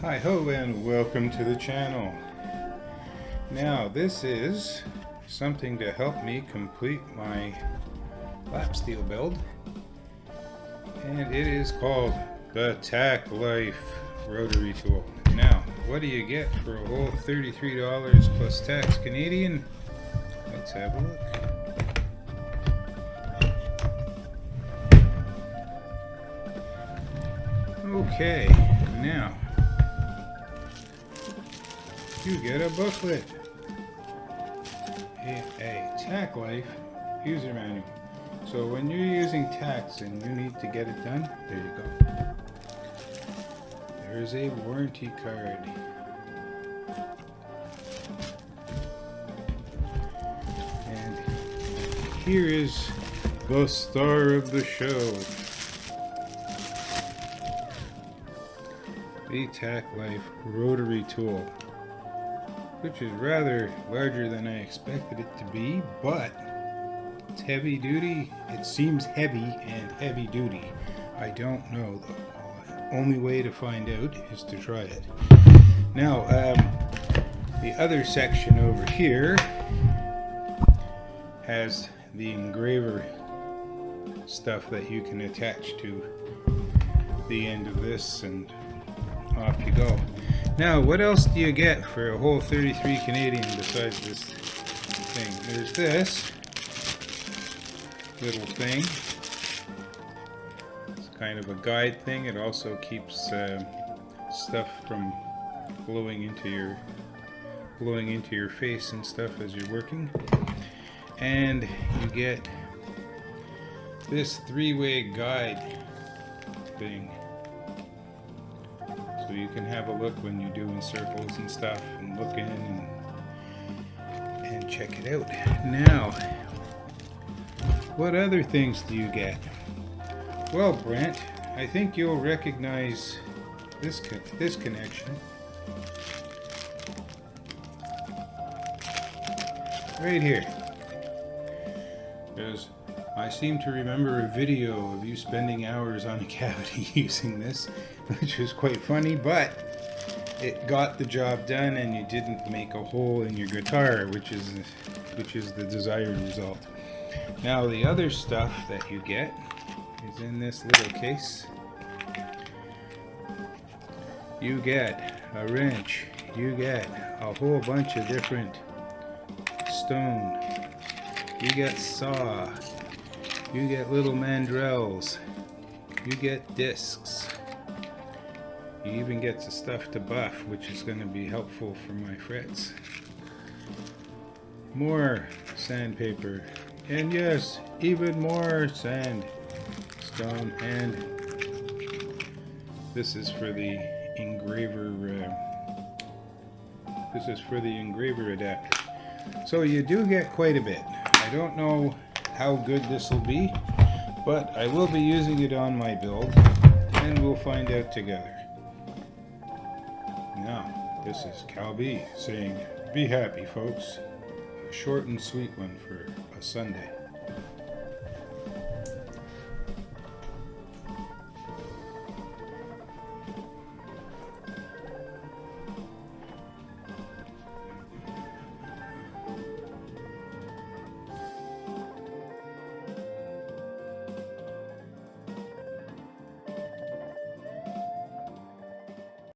Hi ho and welcome to the channel. Now this is something to help me complete my lap steel build, and it is called the Tacklife rotary tool. Now what do you get for a whole $33 plus tax Canadian? Let's have a look. Okay, now you get a booklet, a Tacklife user manual. So when you're using tacks and you need to get it done, there you go. There's a warranty card. And here is the star of the show, the Tacklife rotary tool, which is rather larger than I expected it to be, but it's heavy duty. It seems heavy and heavy duty. I don't know though. The only way to find out is to try it. Now, the other section over here has the engraver stuff that you can attach to the end of this, and off you go. Now, what else do you get for a whole 33 Canadian besides this thing? There's this little thing. It's kind of a guide thing. It also keeps stuff from blowing into your face and stuff as you're working. And you get this three-way guide thing. So you can have a look when you're doing circles and stuff, and look in and check it out. Now, what other things do you get? Well, Brent, I think you'll recognize this connection. Right here. Because I seem to remember a video of you spending hours on a cavity using this, which was quite funny, but it got the job done and you didn't make a hole in your guitar, which is the desired result. Now the other stuff that you get is in this little case. You get a wrench, you get a whole bunch of different stone, you get saw, you get little mandrels, you get discs, you even get the stuff to buff, which is going to be helpful for my frets. More sandpaper, and yes, even more sand, stone, and this is for the engraver. This is for the engraver adapter. So you do get quite a bit. I don't know how good this will be, but I will be using it on my build, and we'll find out together. Now, this is Cal B saying, be happy, folks. A short and sweet one for a Sunday.